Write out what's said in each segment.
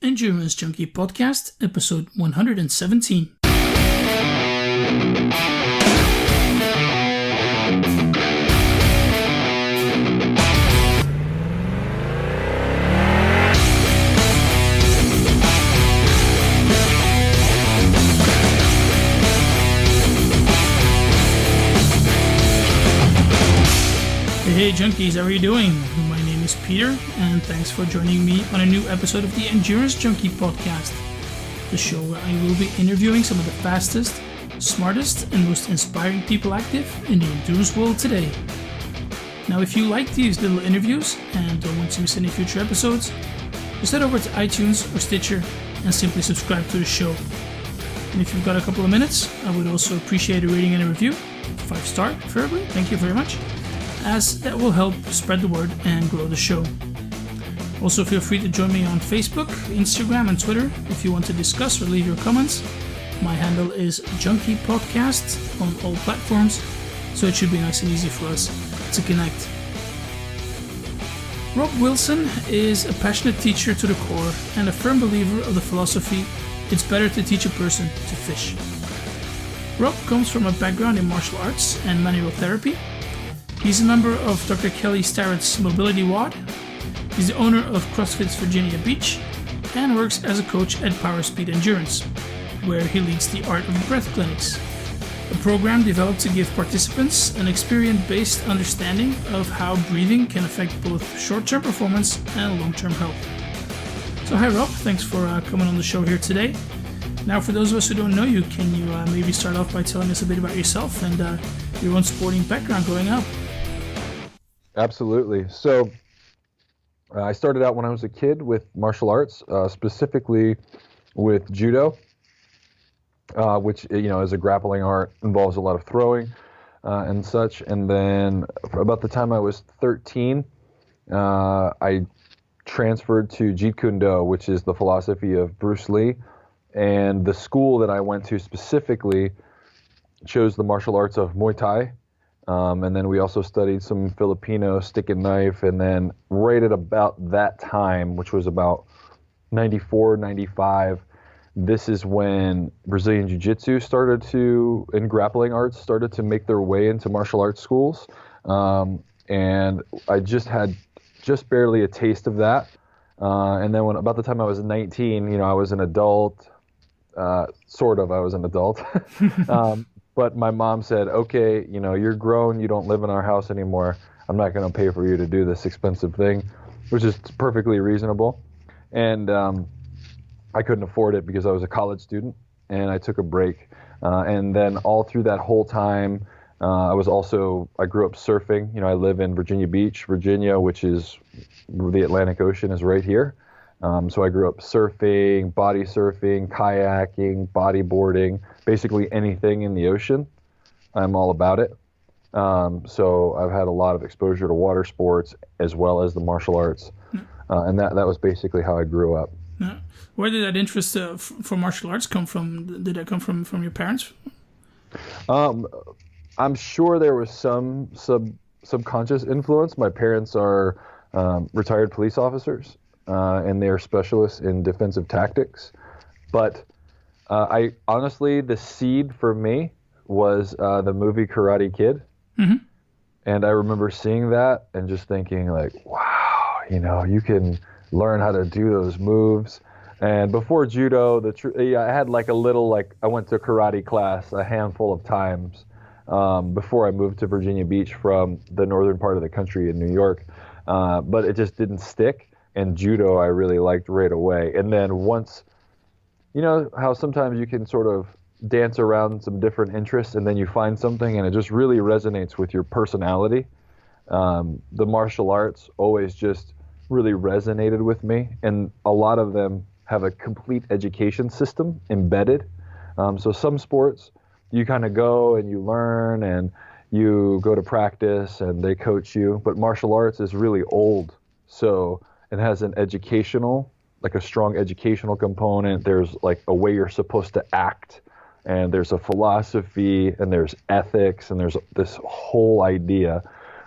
Endurance Junkie Podcast, episode 117. Hey Junkies, how are you doing? My name is Peter, and thanks for joining me on a new episode of the Endurance Junkie Podcast, the show where I will be interviewing some of the fastest, smartest, and most inspiring people active in the endurance world today. Now, if you like these little interviews and don't want to miss any future episodes, just head over to iTunes or Stitcher and simply subscribe to the show. And if you've got a couple of minutes, I would also appreciate a rating and a review, 5-star preferably. Thank you very much, as that will help spread the word and grow the show. Also, feel free to join me on Facebook, Instagram, and Twitter if you want to discuss or leave your comments. My handle is Junkie Podcast on all platforms, so it should be nice and easy for us to connect. Rob Wilson is a passionate teacher to the core and a firm believer of the philosophy, it's better to teach a person to fish. Rob comes from a background in martial arts and manual therapy. He's a member of Dr. Kelly Starrett's Mobility WOD. He's the owner of Crossfit's Virginia Beach and works as a coach at Power Speed Endurance, where he leads the Art of Breath clinics, a program developed to give participants an experience-based understanding of how breathing can affect both short-term performance and long-term health. So hi Rob, thanks for coming on the show here today. Now, for those of us who don't know you, can you maybe start off by telling us a bit about yourself and your own sporting background growing up? Absolutely. So I started out when I was a kid with martial arts, specifically with judo, which, is a grappling art, involves a lot of throwing and such. And then about the time I was 13, I transferred to Jeet Kune Do, which is the philosophy of Bruce Lee. And the school that I went to specifically chose the martial arts of Muay Thai. And then we also studied some Filipino stick and knife. And then right at about that time, which was about 94, 95, this is when Brazilian Jiu-Jitsu and grappling arts started to make their way into martial arts schools. And I just barely a taste of that. And then about the time I was 19, I was an adult, I was an adult. But my mom said, okay, you're grown, you don't live in our house anymore. I'm not going to pay for you to do this expensive thing, which is perfectly reasonable. And I couldn't afford it because I was a college student, and I took a break. And then all through that whole time, I grew up surfing. I live in Virginia Beach, Virginia, which is the Atlantic Ocean is right here. So I grew up surfing, body surfing, kayaking, bodyboarding, basically anything in the ocean. I'm all about it. So I've had a lot of exposure to water sports as well as the martial arts. And that was basically how I grew up. Where did that interest for martial arts come from? Did that come from your parents? I'm sure there was some subconscious influence. My parents are retired police officers. And they're specialists in defensive tactics. But the seed for me was the movie Karate Kid. Mm-hmm. And I remember seeing that and just thinking like, wow, you can learn how to do those moves. And before judo, I had I went to karate class a handful of times before I moved to Virginia Beach from the northern part of the country in New York. But it just didn't stick. And judo I really liked right away. And then once, how sometimes you can sort of dance around some different interests and then you find something and it just really resonates with your personality. The martial arts always just really resonated with me. And a lot of them have a complete education system embedded. So some sports, you kind of go and you learn and you go to practice and they coach you. But martial arts is really old. So it has a strong educational component. There's a way you're supposed to act, and there's a philosophy, and there's ethics, and there's this whole idea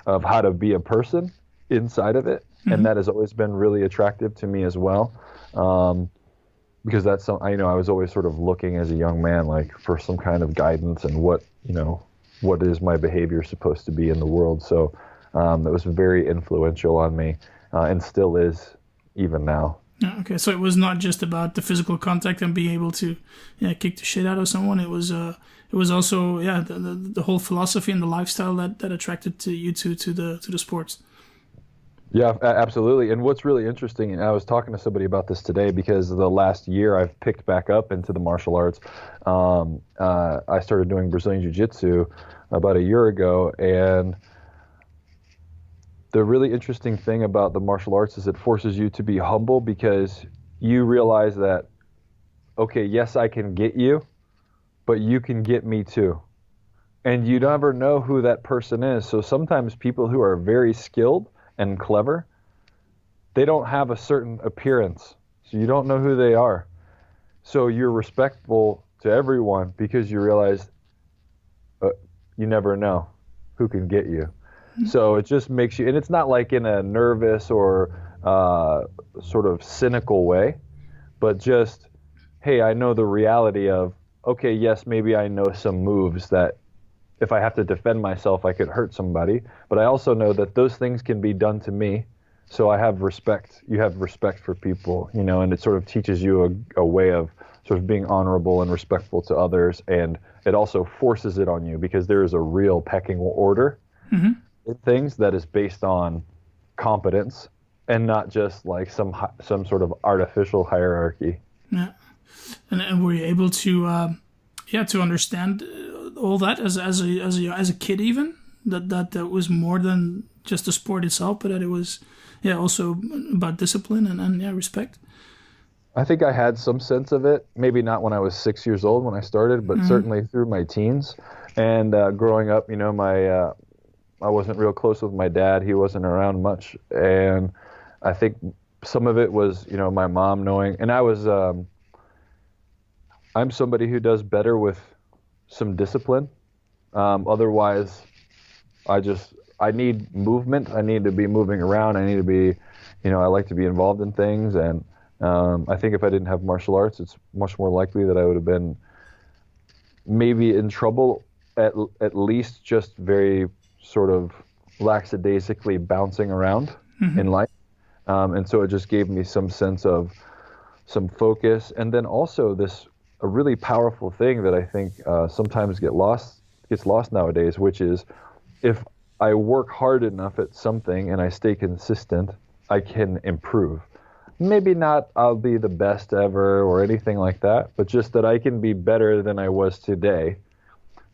of how to be a person inside of it. Mm-hmm. And that has always been really attractive to me as well. because that's I was always sort of looking as a young man, like for some kind of guidance and what is my behavior supposed to be in the world. So that was very influential on me, and still is even now. Okay, so it was not just about the physical contact and being able to kick the shit out of someone. It was also the whole philosophy and the lifestyle that attracted you to the sports. Yeah, absolutely. And what's really interesting, and I was talking to somebody about this today, because the last year I've picked back up into the martial arts. I started doing Brazilian Jiu-Jitsu about a year ago, and the really interesting thing about the martial arts is it forces you to be humble, because you realize that, okay, yes, I can get you, but you can get me too. And you never know who that person is. So sometimes people who are very skilled and clever, they don't have a certain appearance, so you don't know who they are. So you're respectful to everyone because you realize you never know who can get you. Mm-hmm. So it just makes you, and it's not like in a nervous or sort of cynical way, but just, hey, I know the reality of, okay, yes, maybe I know some moves that if I have to defend myself, I could hurt somebody, but I also know that those things can be done to me. So I have respect. You have respect for people, and it sort of teaches you a way of sort of being honorable and respectful to others. And it also forces it on you, because there is a real pecking order in things that is based on competence and not just like some sort of artificial hierarchy. Yeah. And were you able to, to understand all that as a kid, even that was more than just the sport itself, but that it was also about discipline and respect? I think I had some sense of it, maybe not when I was 6 years old when I started, but certainly through my teens and growing up. I wasn't real close with my dad. He wasn't around much, and I think some of it was my mom knowing, and I was I'm somebody who does better with some discipline. Otherwise, I need movement. I need to be moving around. I need to be, I like to be involved in things. And I think if I didn't have martial arts, it's much more likely that I would have been maybe in trouble, at least just very sort of lackadaisically bouncing around in life. And so it just gave me some sense of some focus. And then also a really powerful thing that I think sometimes gets lost nowadays, which is if I work hard enough at something and I stay consistent, I can improve. Maybe not I'll be the best ever or anything like that, but just that I can be better than I was today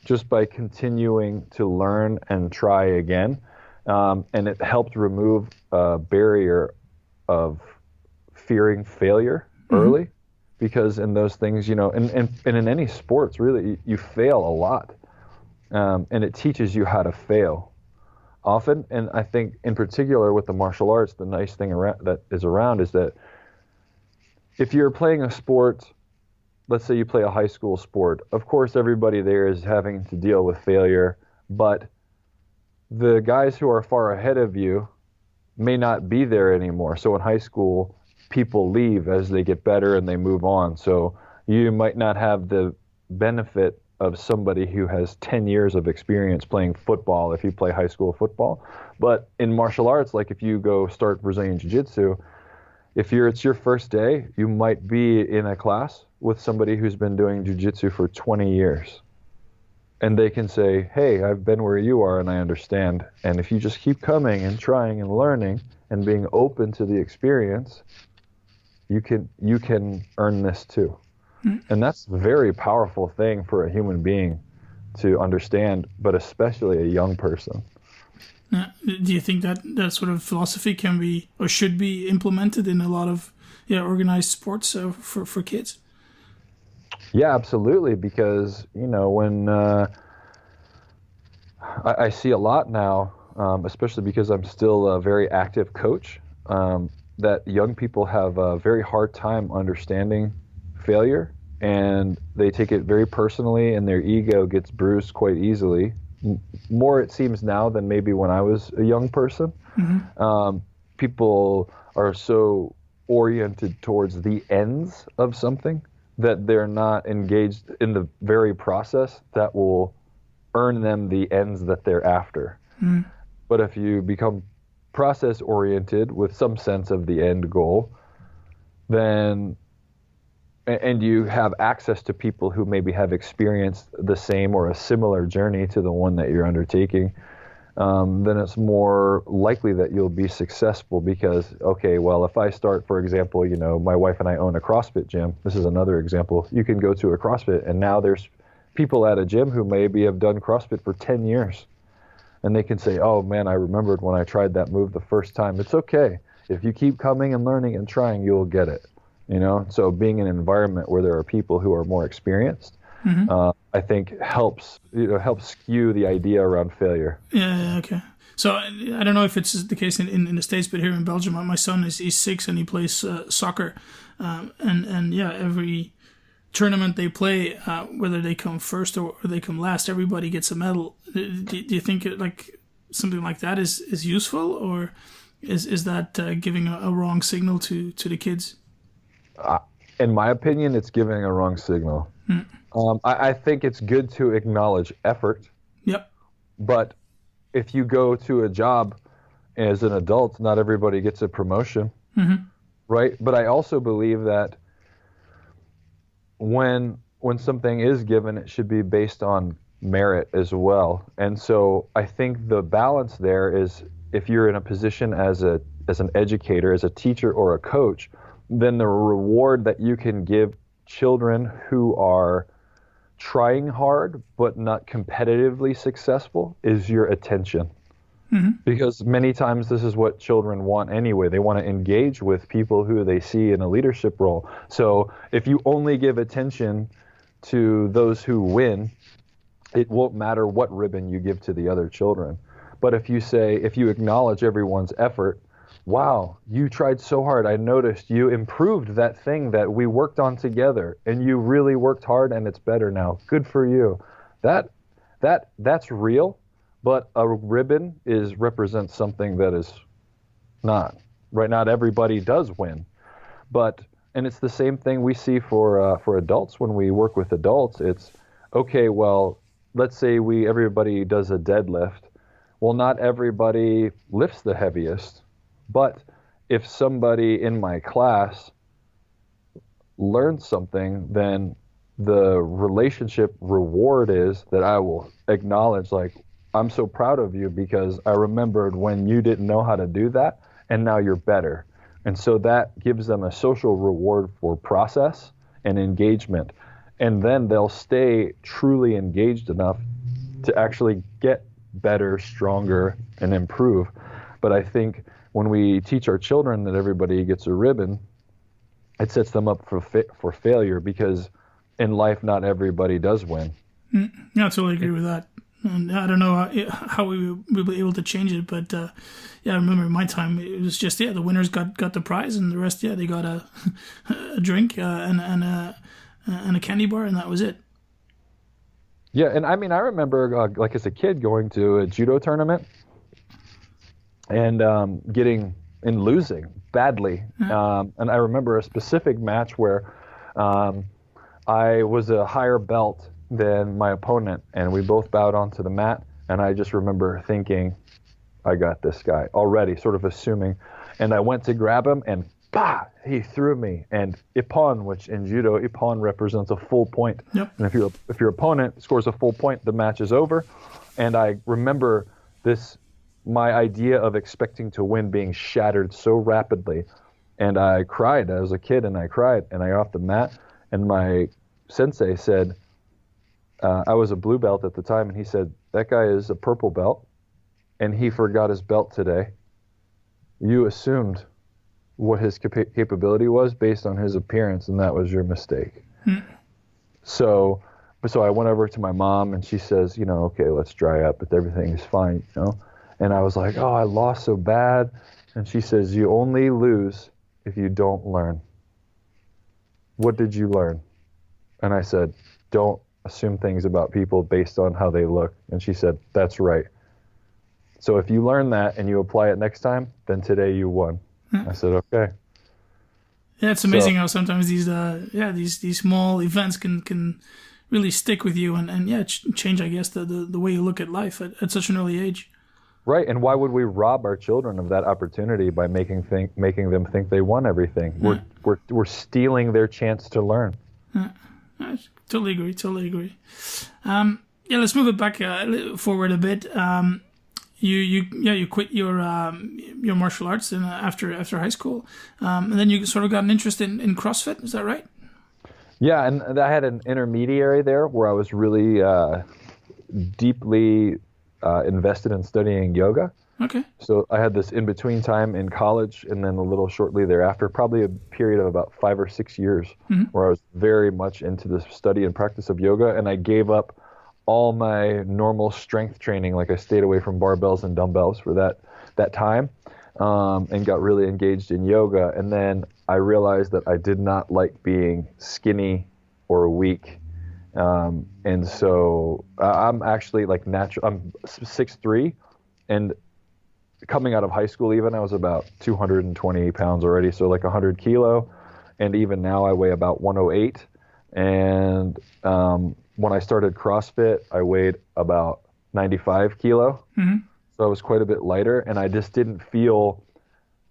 just by continuing to learn and try again. And it helped remove a barrier of fearing failure early. Because in those things, and in any sports, really, you fail a lot. And it teaches you how to fail often. And I think in particular with the martial arts, the nice thing around is that if you're playing a sport, let's say you play a high school sport, of course everybody there is having to deal with failure, but the guys who are far ahead of you may not be there anymore. So in high school, people leave as they get better and they move on. So you might not have the benefit of somebody who has 10 years of experience playing football if you play high school football. But in martial arts, like if you go start Brazilian Jiu-Jitsu, it's your first day, you might be in a class with somebody who's been doing Jiu-Jitsu for 20 years. And they can say, hey, I've been where you are and I understand. And if you just keep coming and trying and learning and being open to the experience, you can earn this too. And that's a very powerful thing for a human being to understand, but especially a young person. Do you think that sort of philosophy can be or should be implemented in a lot of organized sports for kids? Yeah, absolutely. Because, when I see a lot now, especially because I'm still a very active coach, that young people have a very hard time understanding failure, and they take it very personally, and their ego gets bruised quite easily. More, it seems now, than maybe when I was a young person. People are so oriented towards the ends of something, that they're not engaged in the very process that will earn them the ends that they're after. But if you become process oriented with some sense of the end goal, then, and you have access to people who maybe have experienced the same or a similar journey to the one that you're undertaking, then it's more likely that you'll be successful. Because, okay, well, if I start, for example, my wife and I own a CrossFit gym. This is another example. You can go to a CrossFit, and now there's people at a gym who maybe have done CrossFit for 10 years. And they can say, oh, man, I remembered when I tried that move the first time. It's okay. If you keep coming and learning and trying, you'll get it. So being in an environment where there are people who are more experienced, I think helps skew the idea around failure. Yeah, okay. So I don't know if it's the case in the States, but here in Belgium, my son is 6 and he plays soccer. And yeah, every tournament they play, whether they come first or they come last, everybody gets a medal. Do you think something like that is useful, or is that giving a wrong signal to the kids? In my opinion, it's giving a wrong signal. I think it's good to acknowledge effort. Yep. But if you go to a job as an adult, not everybody gets a promotion, right? But I also believe that when something is given, it should be based on merit as well. And so I think the balance there is, if you're in a position as an educator, as a teacher or a coach, then the reward that you can give children who are trying hard but not competitively successful is your attention. Because many times this is what children want anyway. They want to engage with people who they see in a leadership role. So if you only give attention to those who win, it won't matter what ribbon you give to the other children. But if you acknowledge everyone's effort, wow, you tried so hard. I noticed you improved that thing that we worked on together, and you really worked hard, and it's better now. Good for you. That's real. But a ribbon represents something that is not, right? Not everybody does win. And it's the same thing we see for adults when we work with adults. It's, okay, well, let's say everybody does a deadlift. Well, not everybody lifts the heaviest. But if somebody in my class learns something, then the relationship reward is that I will acknowledge, like, I'm so proud of you because I remembered when you didn't know how to do that, and now you're better. And so that gives them a social reward for process and engagement. And then they'll stay truly engaged enough to actually get better, stronger, and improve. But I think when we teach our children that everybody gets a ribbon, it sets them up for failure, because in life, not everybody does win. Yeah, I totally agree with that. And I don't know how we will be able to change it, but yeah, I remember in my time, it was just, the winners got the prize, and the rest, they got a drink and a candy bar, and that was it. Yeah, and I mean, I remember, like as a kid, going to a judo tournament and losing badly. And I remember a specific match where I was a higher belt than my opponent, and we both bowed onto the mat, and I just remember thinking, I got this guy already, sort of assuming, and I went to grab him, and bah, he threw me, and ippon, which in judo, ippon represents a full point. Yep. And if your opponent scores a full point, the match is over. And I remember my idea of expecting to win being shattered so rapidly, and I cried. I was a kid, and I cried, and I got off the mat, and my sensei said, I was a blue belt at the time, and he said, that guy is a purple belt, and he forgot his belt today. You assumed what his capability was based on his appearance, and that was your mistake. So I went over to my mom, and she says, okay, let's dry up, but everything is fine, And I was like, oh, I lost so bad. And she says, you only lose if you don't learn. What did you learn? And I said, don't assume things about people based on how they look. And she said, that's right. So if you learn that and you apply it next time, then today you won. I said, okay. Yeah, it's amazing how sometimes these small events can really stick with you and change, I guess, the way you look at life at such an early age. Right, and why would we rob our children of that opportunity by making them think they won everything? We're stealing their chance to learn. I totally agree. Let's move it back forward a bit. You quit your martial arts after high school, and then you sort of got an interest in CrossFit. Is that right? Yeah, and I had an intermediary there where I was really deeply invested in studying yoga. Okay. So I had this in-between time in college and then a little shortly thereafter, probably a period of about 5 or 6 years where I was very much into the study and practice of yoga, and I gave up all my normal strength training. Like I stayed away from barbells and dumbbells for that time and got really engaged in yoga. And then I realized that I did not like being skinny or weak. And so I'm actually like natural. I'm 6'3", and coming out of high school even, I was about 220 pounds already, so like 100 kilo. And even now I weigh about 108. And when I started CrossFit, I weighed about 95 kilo. So I was quite a bit lighter, and I just didn't feel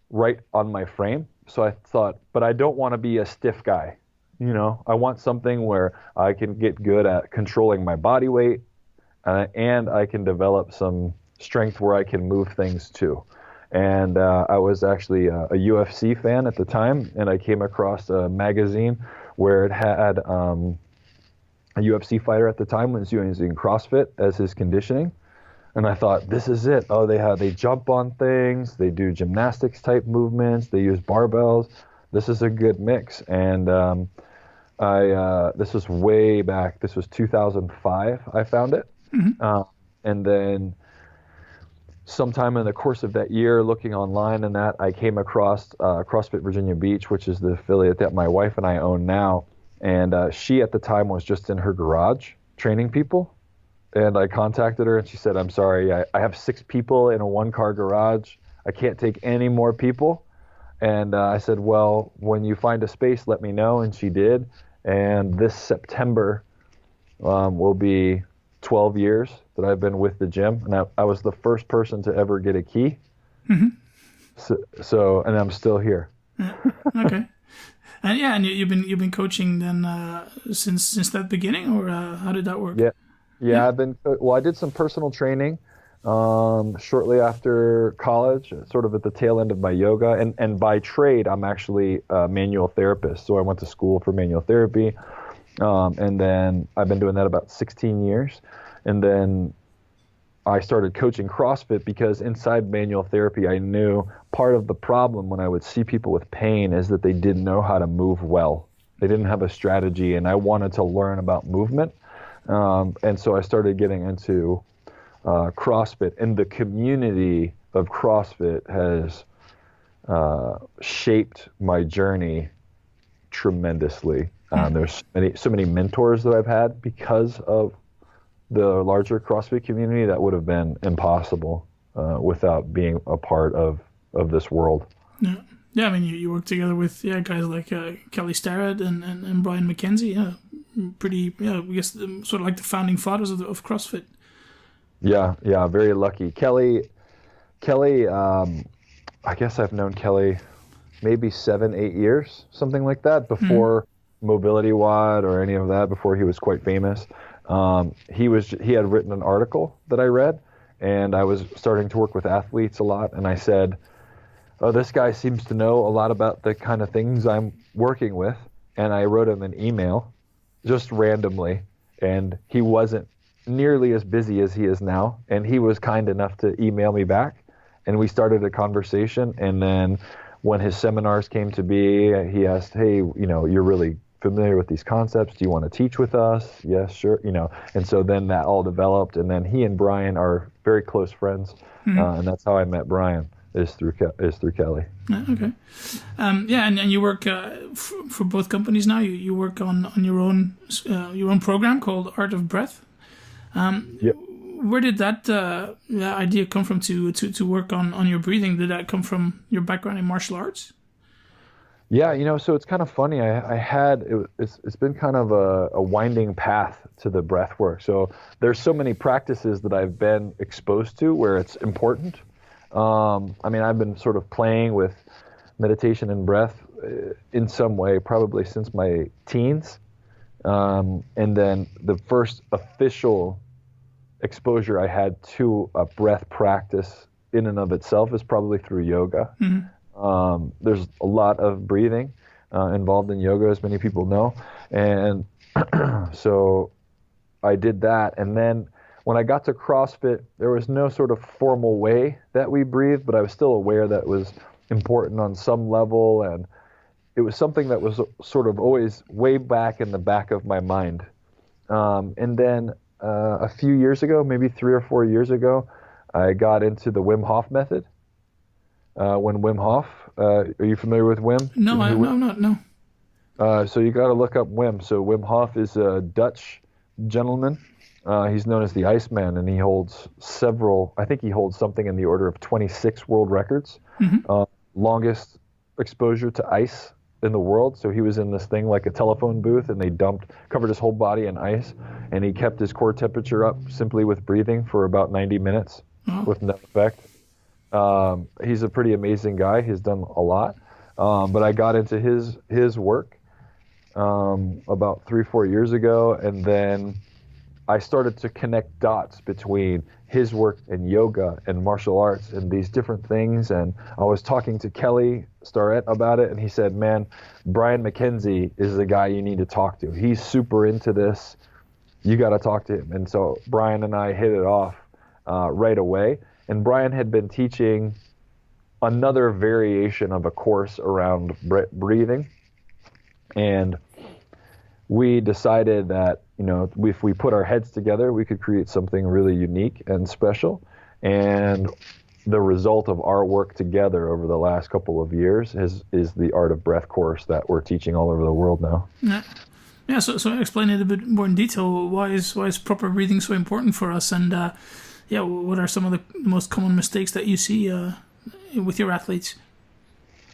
right on my frame. So I thought, but I don't want to be a stiff guy. You know, I want something where I can get good at controlling my body weight, and I can develop some strength where I can move things too. And I was actually a UFC fan at the time, and I came across a magazine where it had a UFC fighter at the time was using CrossFit as his conditioning. And I thought, this is it. Oh, they jump on things, they do gymnastics type movements, they use barbells. This is a good mix. And this was way back. This was 2005. I found it. And then sometime in the course of that year, looking online and that, I came across CrossFit Virginia Beach, which is the affiliate that my wife and I own now. And she at the time was just in her garage training people. And I contacted her and she said, I'm sorry, I have 6 people in a 1-car garage. I can't take any more people. And I said, well, when you find a space, let me know. And she did. And this September will be 12 years that I've been with the gym. And I was the first person to ever get a key. So, and I'm still here. Okay. And you've been coaching then since that beginning, or how did that work? Yeah. I did some personal training shortly after college, sort of at the tail end of my yoga. And by trade, I'm actually a manual therapist. So I went to school for manual therapy. And then I've been doing that about 16 years. And then I started coaching CrossFit because inside manual therapy, I knew part of the problem when I would see people with pain is that they didn't know how to move well. They didn't have a strategy, and I wanted to learn about movement. And so I started getting into CrossFit, and the community of CrossFit has shaped my journey tremendously. There's so many mentors that I've had because of the larger CrossFit community that would have been impossible without being a part of this world. Yeah. I mean, you work together with guys like Kelly Starrett and Brian McKenzie. Yeah, pretty. Yeah, I guess sort of like the founding fathers of CrossFit. Yeah, very lucky. Kelly. I guess I've known Kelly maybe 7-8 years, something like that, before Mobility Wad or any of that. Before he was quite famous. He had written an article that I read, and I was starting to work with athletes a lot, and I said, oh, this guy seems to know a lot about the kind of things I'm working with. And I wrote him an email just randomly, and he wasn't nearly as busy as he is now, and he was kind enough to email me back, and we started a conversation. And then when his seminars came to be, he asked, hey, you're really familiar with these concepts. Do you want to teach with us? Yes, sure. And so then that all developed, and then he and Brian are very close friends, and that's how I met Brian is through Kelly. Okay. And you work for both companies now. You work on your own program called Art of Breath. Yep. Where did that idea come from to work on your breathing? Did that come from your background in martial arts? Yeah, so it's kind of funny. It's been kind of a winding path to the breath work. So there's so many practices that I've been exposed to where it's important. I mean, I've been sort of playing with meditation and breath in some way probably since my teens. And then the first official exposure I had to a breath practice in and of itself is probably through yoga. There's a lot of breathing involved in yoga, as many people know. And so I did that. And then when I got to CrossFit, there was no sort of formal way that we breathed, but I was still aware that it was important on some level. And it was something that was sort of always way back in the back of my mind. And then a few years ago, maybe 3 or 4 years ago, I got into the Wim Hof method. When Wim Hof, are you familiar with Wim? No, I'm not. No. So you got to look up Wim. So Wim Hof is a Dutch gentleman. He's known as the Iceman, and he holds I think he holds something in the order of 26 world records. Longest exposure to ice in the world. So he was in this thing like a telephone booth, and they covered his whole body in ice, and he kept his core temperature up simply with breathing for about 90 minutes with no effect. He's a pretty amazing guy. He's done a lot. But I got into his work about 3-4 years ago, and then I started to connect dots between his work and yoga and martial arts and these different things. And I was talking to Kelly Starrett about it, and he said, man, Brian McKenzie is the guy you need to talk to. He's super into this. You got to talk to him. And so Brian and I hit it off right away. And Brian had been teaching another variation of a course around breathing. And we decided that, if we put our heads together, we could create something really unique and special. And the result of our work together over the last couple of years is the Art of Breath course that we're teaching all over the world now. Yeah. So explain it a bit more in detail. Why is proper breathing so important for us? And what are some of the most common mistakes that you see with your athletes?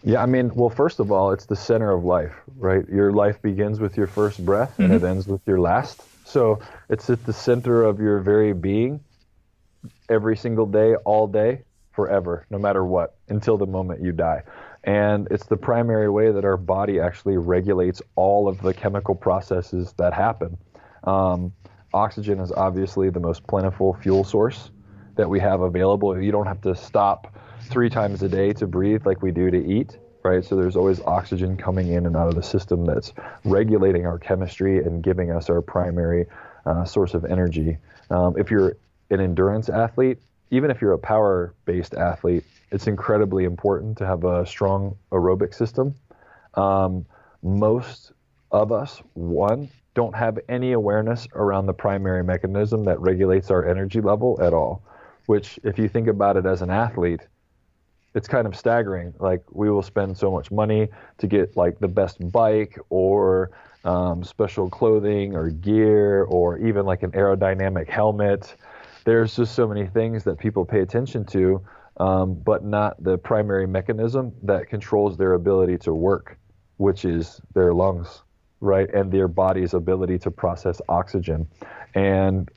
Yeah, I mean, well, first of all, it's the center of life, right? Your life begins with your first breath and it ends with your last. So it's at the center of your very being every single day, all day, forever, no matter what, until the moment you die. And it's the primary way that our body actually regulates all of the chemical processes that happen. Oxygen is obviously the most plentiful fuel source that we have available. You don't have to stop 3 times a day to breathe like we do to eat, right? So there's always oxygen coming in and out of the system that's regulating our chemistry and giving us our primary source of energy. If you're an endurance athlete, even if you're a power-based athlete, it's incredibly important to have a strong aerobic system. Most of us, don't have any awareness around the primary mechanism that regulates our energy level at all, which if you think about it as an athlete, it's kind of staggering. Like, we will spend so much money to get like the best bike or special clothing or gear or even like an aerodynamic helmet. There's just so many things that people pay attention to, but not the primary mechanism that controls their ability to work, which is their lungs, right? And their body's ability to process oxygen. And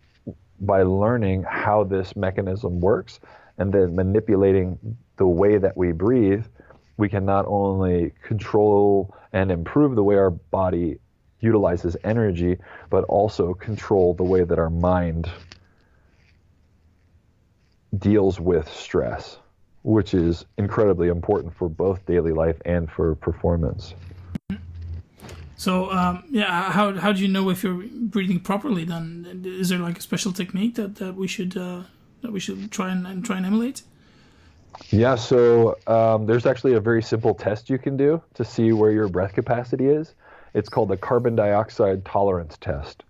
by learning how this mechanism works and then manipulating the way that we breathe, we can not only control and improve the way our body utilizes energy, but also control the way that our mind deals with stress, which is incredibly important for both daily life and for performance. So, how do you know if you're breathing properly? Then is there like a special technique that we should try and emulate? Yeah, so there's actually a very simple test you can do to see where your breath capacity is. It's called the carbon dioxide tolerance test.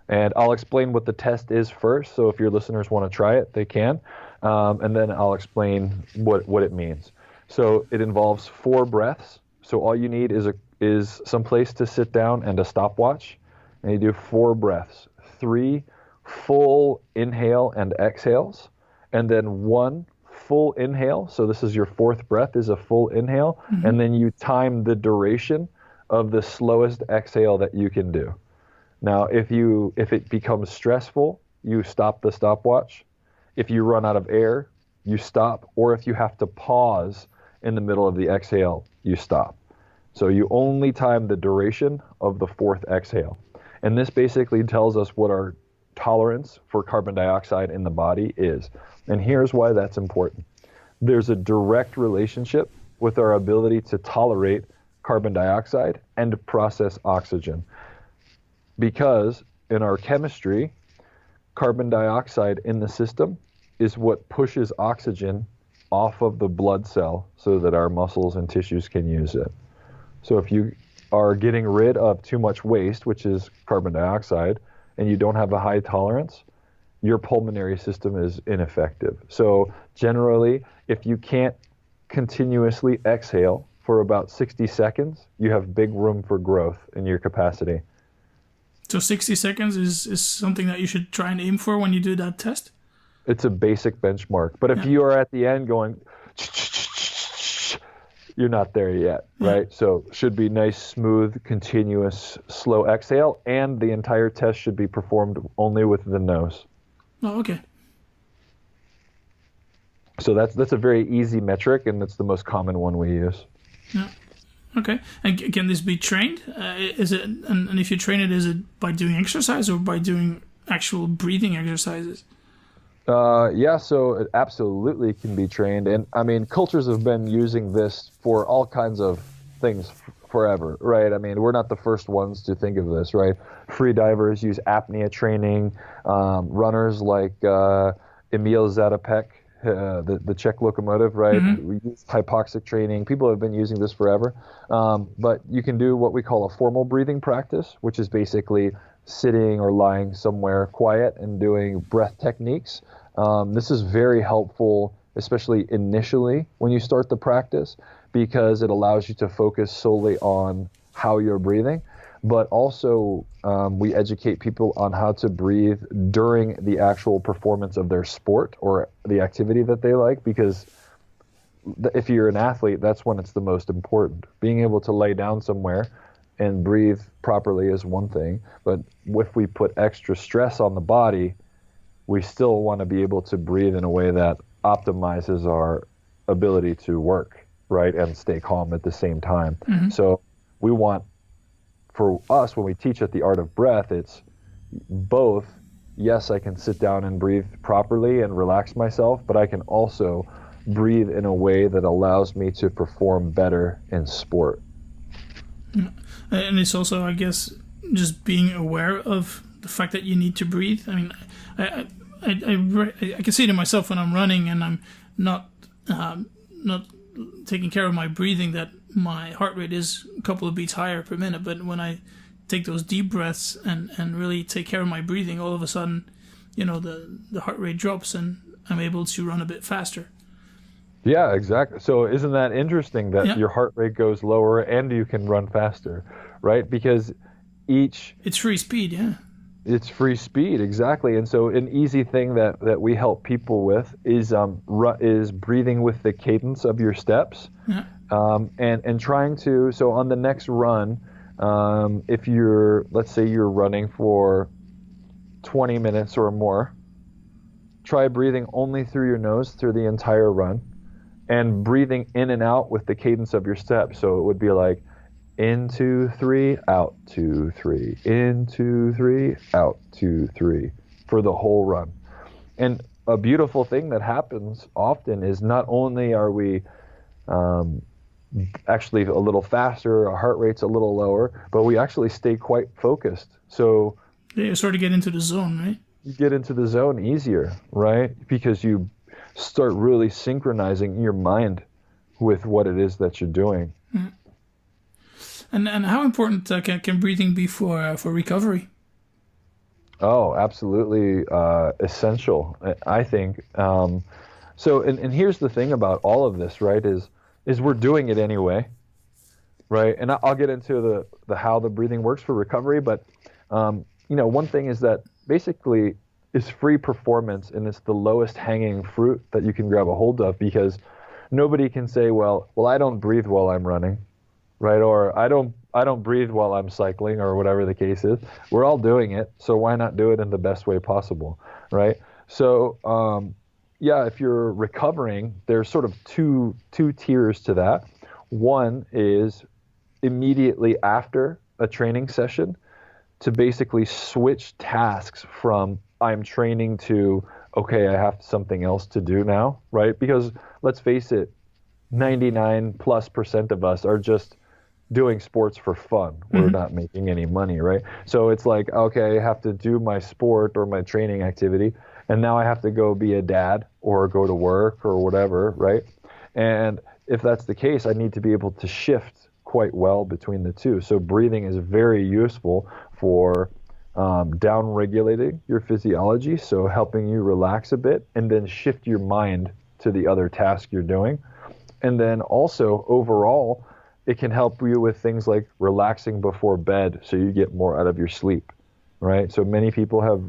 And I'll explain what the test is first, so if your listeners want to try it, they can. And then I'll explain what it means. So it involves 4 breaths. So all you need is some place to sit down and a stopwatch. And you do 4 breaths. 3 full inhale and exhales, and then 1 full inhale. So this is your fourth breath, is a full inhale. And then you time the duration of the slowest exhale that you can do. Now, if it becomes stressful, you stop the stopwatch. If you run out of air, you stop. Or if you have to pause in the middle of the exhale, you stop. So you only time the duration of the fourth exhale. And this basically tells us what our tolerance for carbon dioxide in the body is. And here's why that's important. There's a direct relationship with our ability to tolerate carbon dioxide and to process oxygen. Because in our chemistry, carbon dioxide in the system is what pushes oxygen off of the blood cell so that our muscles and tissues can use it. So if you are getting rid of too much waste, which is carbon dioxide, and you don't have a high tolerance, your pulmonary system is ineffective. So generally, if you can't continuously exhale for about 60 seconds, you have big room for growth in your capacity. So 60 seconds is something that you should try and aim for when you do that test? It's a basic benchmark. But if you are at the end going, you're not there yet, right? So should be nice, smooth, continuous, slow exhale, and the entire test should be performed only with the nose. Oh, okay. So that's a very easy metric, and that's the most common one we use. Yeah. Okay. And can this be trained? Is it? And if you train it, is it by doing exercise or by doing actual breathing exercises? Yeah, so it absolutely can be trained. And I mean, cultures have been using this for all kinds of things forever, right? I mean, we're not the first ones to think of this, right? Free divers use apnea training. Runners like Emil Zatopek, the Czech locomotive, right? We use hypoxic training. People have been using this forever. But you can do what we call a formal breathing practice, which is basically sitting or lying somewhere quiet and doing breath techniques. This is very helpful, especially initially when you start the practice, because it allows you to focus solely on how you're breathing. But also, we educate people on how to breathe during the actual performance of their sport or the activity that they like, because if you're an athlete, that's when it's the most important. Being able to lay down somewhere and breathe properly is one thing, but if we put extra stress on the body, we still want to be able to breathe in a way that optimizes our ability to work, right, and stay calm at the same time. So we want, for us, when we teach at the Art of Breath, it's both, yes, I can sit down and breathe properly and relax myself, but I can also breathe in a way that allows me to perform better in sport. And it's also, I guess, just being aware of the fact that you need to breathe. I mean, I can see it in myself when I'm running and I'm not taking care of my breathing, that my heart rate is a couple of beats higher per minute. But when I take those deep breaths and really take care of my breathing, all of a sudden, the heart rate drops and I'm able to run a bit faster. Yeah, exactly. So isn't that interesting that your heart rate goes lower and you can run faster, right? Because it's free speed, yeah. It's free speed, exactly. And so an easy thing that we help people with is breathing with the cadence of your steps, and trying to. So on the next run, if let's say you're running for 20 minutes or more, try breathing only through your nose through the entire run, and breathing in and out with the cadence of your steps. So it would be like, in 2, 3, out 2, 3, in 2, 3, out 2, 3, for the whole run. And a beautiful thing that happens often is not only are we actually a little faster, our heart rate's a little lower, but we actually stay quite focused. So you sort of get into the zone, right? You get into the zone easier, right? Because you start really synchronizing your mind with what it is that you're doing. And how important can breathing be for recovery? Oh, absolutely essential, I think. So, and here's the thing about all of this, right? Is we're doing it anyway, right? And I'll get into the how the breathing works for recovery, but one thing is that basically is free performance, and it's the lowest hanging fruit that you can grab a hold of, because nobody can say, well, I don't breathe while I'm running, right? Or I don't breathe while I'm cycling, or whatever the case is. We're all doing it, so why not do it in the best way possible, right? So yeah, if you're recovering, there's sort of two tiers to that. One is immediately after a training session to basically switch tasks from I'm training to, okay, I have something else to do now, right? Because let's face it, 99+% of us are just doing sports for fun. We're not making any money, right? So it's like, okay, I have to do my sport or my training activity, and now I have to go be a dad or go to work or whatever, right? And if that's the case, I need to be able to shift quite well between the two. So breathing is very useful for down-regulating your physiology, so helping you relax a bit and then shift your mind to the other task you're doing. And then also overall, it can help you with things like relaxing before bed so you get more out of your sleep, right? So many people have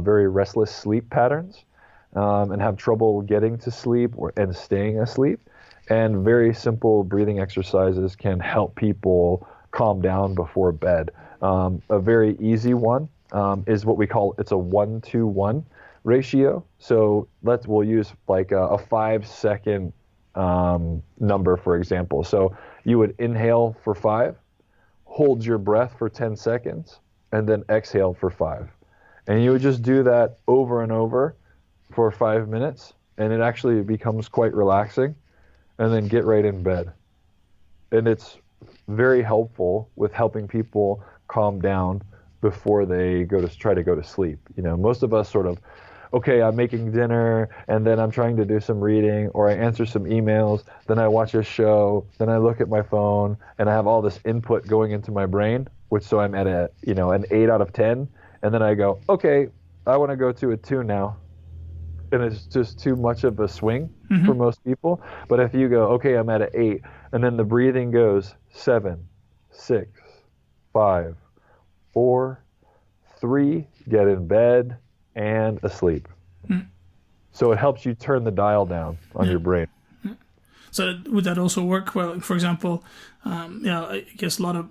very restless sleep patterns and have trouble getting to sleep and staying asleep. And very simple breathing exercises can help people calm down before bed. A very easy one is what we call, it's a 1-to-1 ratio. So we'll use like a 5-second number, for example. So you would inhale for 5, hold your breath for 10 seconds, and then exhale for 5. And you would just do that over and over for 5 minutes, and it actually becomes quite relaxing. And then get right in bed. And it's very helpful with helping people calm down before they try to go to sleep. You know, most of us sort of, okay, I'm making dinner, and then I'm trying to do some reading, or I answer some emails, then I watch a show, then I look at my phone, and I have all this input going into my brain, so I'm at an 8 out of 10, and then I go, okay, I want to go to a 2 now. And it's just too much of a swing for most people. But if you go, okay, I'm at an 8, and then the breathing goes 7, 6, 5, 4, 3, get in bed and asleep. So it helps you turn the dial down on your brain. So would that also work? Well, for example, I guess a lot of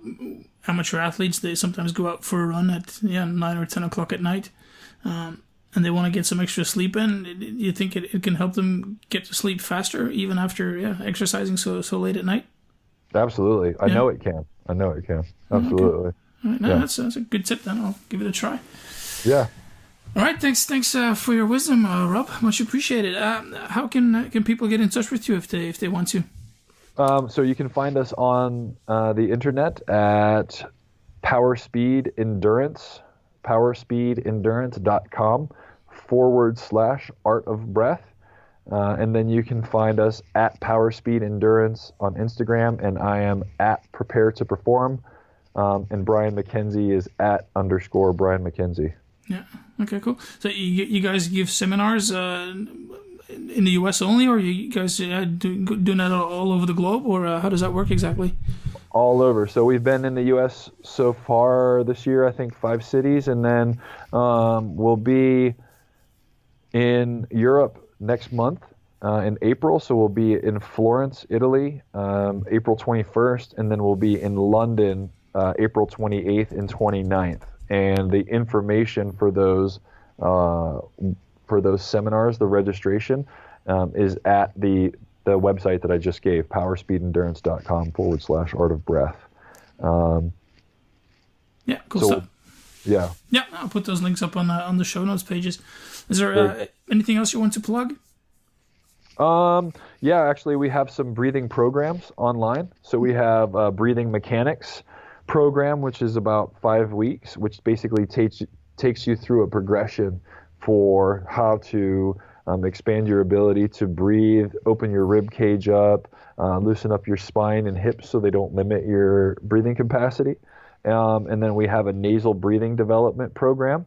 amateur athletes, they sometimes go out for a run at 9 or 10 o'clock at night. And they want to get some extra sleep in. Do you think it can help them get to sleep faster, even after exercising so late at night? Absolutely. I know it can. Absolutely. Okay. All right, that's a good tip then. I'll give it a try. Yeah. All right, thanks for your wisdom, Rob. Much appreciated. How can people get in touch with you if they want to? So you can find us on the internet at powerspeedendurance.com/art of breath. And then you can find us at Powerspeed Endurance on Instagram, and I am at Prepare to Perform. And Brian McKenzie is at _Brian McKenzie. Yeah. Okay, cool. So you guys give seminars in the U.S. only, or you guys doing that all over the globe, or how does that work exactly? All over. So we've been in the U.S. so far this year, I think 5 cities, and then we'll be in Europe next month in April. So we'll be in Florence, Italy, April 21st, and then we'll be in London April 28th and 29th. And the information for those seminars, the registration, is at the website that I just gave, powerspeedendurance.com/art of breath. Yeah, cool stuff. Yeah. Yeah, I'll put those links up on the show notes pages. Is there anything else you want to plug? Yeah, actually, we have some breathing programs online. So we have a breathing mechanics program, which is about 5 weeks, which basically takes you through a progression for how to expand your ability to breathe, open your rib cage up, loosen up your spine and hips so they don't limit your breathing capacity. And then we have a nasal breathing development program,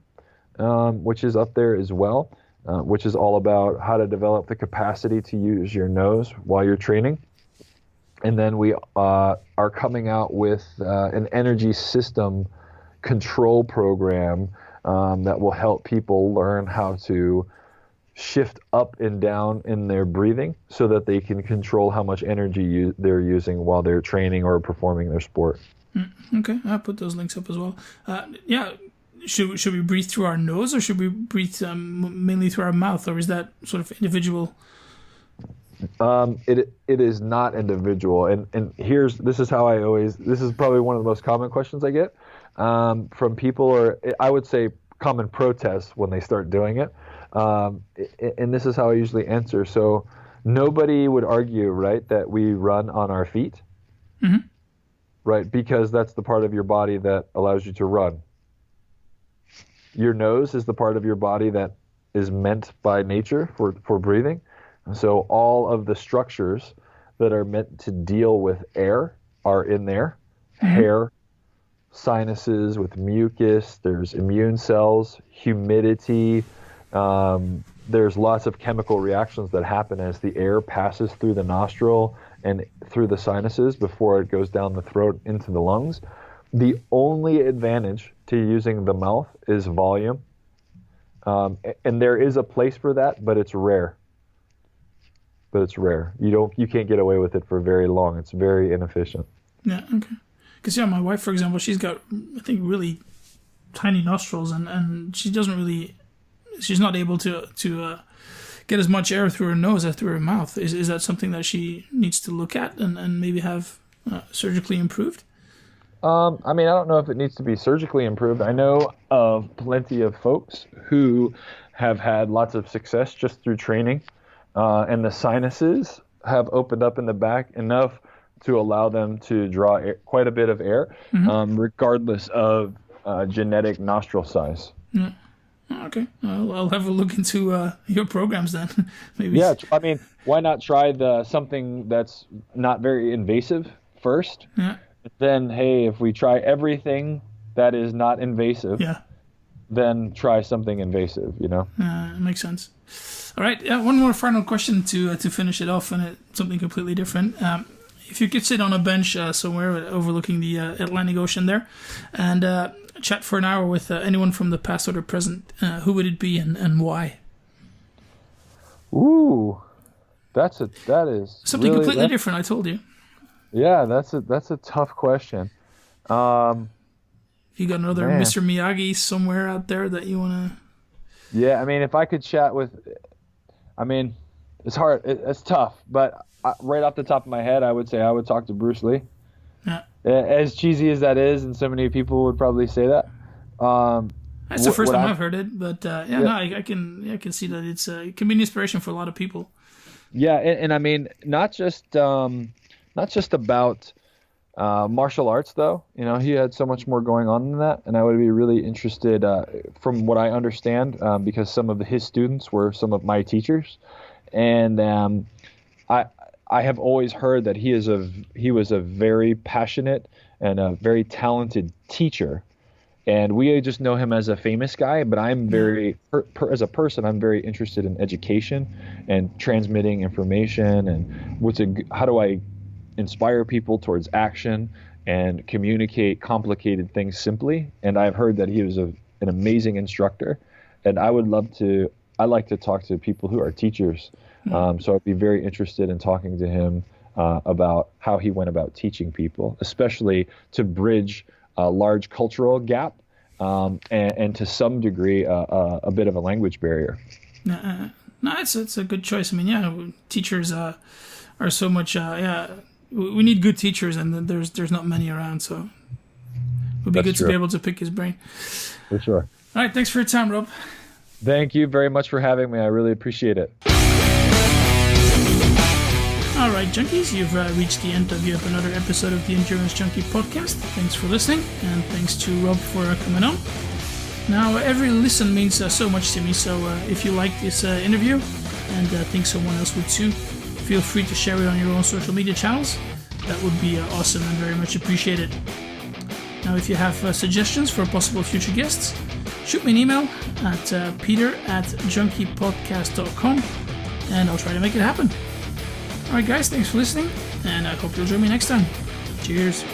which is up there as well, which is all about how to develop the capacity to use your nose while you're training. And then we are coming out with an energy system control program that will help people learn how to shift up and down in their breathing so that they can control how much energy they're using while they're training or performing their sport. Okay, I'll put those links up as well. Should we breathe through our nose, or should we breathe mainly through our mouth, or is that sort of individual? It is not individual, and this is probably one of the most common questions I get from people, or I would say common protests when they start doing it. And this is how I usually answer. So nobody would argue, right, that we run on our feet, right, because that's the part of your body that allows you to run. Your nose is the part of your body that is meant by nature for breathing. So all of the structures that are meant to deal with air are in there. Hair, sinuses with mucus, there's immune cells, humidity. There's lots of chemical reactions that happen as the air passes through the nostril and through the sinuses before it goes down the throat into the lungs. The only advantage to using the mouth is volume. And there is a place for that, but it's rare. You can't get away with it for very long. It's very inefficient. Yeah, okay. Because my wife, for example, she's got, I think, really tiny nostrils, and she's not able to get as much air through her nose as through her mouth. Is that something that she needs to look at and maybe have surgically improved? I don't know if it needs to be surgically improved. I know of plenty of folks who have had lots of success just through training, and the sinuses have opened up in the back enough to allow them to draw quite a bit of air, regardless of genetic nostril size. Yeah. Okay, I'll have a look into your programs then. Maybe. Yeah, why not try something that's not very invasive first? Yeah. Then, hey, if we try everything that is not invasive, then try something invasive. It makes sense. All right, one more final question to finish it off, and it's something completely different. If you could sit on a bench somewhere overlooking the Atlantic Ocean there, and chat for an hour with anyone from the past or the present, who would it be and why? Ooh, that is something really, completely different. I told you. Yeah, that's a tough question. You got another Mr. Miyagi somewhere out there that you want to? Yeah, if I could chat with, it's hard. It's tough, but right off the top of my head, I would say I would talk to Bruce Lee. Yeah. As cheesy as that is, and so many people would probably say that. That's the first time I've heard it, but I can see that it can be an inspiration for a lot of people. Yeah, and not just about martial arts though. He had so much more going on than that, and I would be really interested, from what I understand, because some of his students were some of my teachers, and I have always heard that he was a very passionate and a very talented teacher, and we just know him as a famous guy. But I'm very, as a person, I'm very interested in education and transmitting information, and how do I inspire people towards action and communicate complicated things simply. And I've heard that he was an amazing instructor, and I like to talk to people who are teachers. So I'd be very interested in talking to him about how he went about teaching people, especially to bridge a large cultural gap, and to some degree a bit of a language barrier. No, it's a good choice. Teachers are so much. We need good teachers, and there's not many around, so it would be good to be able to pick his brain. For sure. All right, thanks for your time, Rob. Thank you very much for having me. I really appreciate it. All right, Junkies, you've reached the end of yet another episode of the Endurance Junkie podcast. Thanks for listening, and thanks to Rob for coming on. Now, every listen means so much to me, so if you like this interview and think someone else would too, feel free to share it on your own social media channels. That would be awesome and very much appreciated. Now, if you have suggestions for possible future guests, shoot me an email at peter@junkiepodcast.com, and I'll try to make it happen. Alright guys, thanks for listening, and I hope you'll join me next time. Cheers.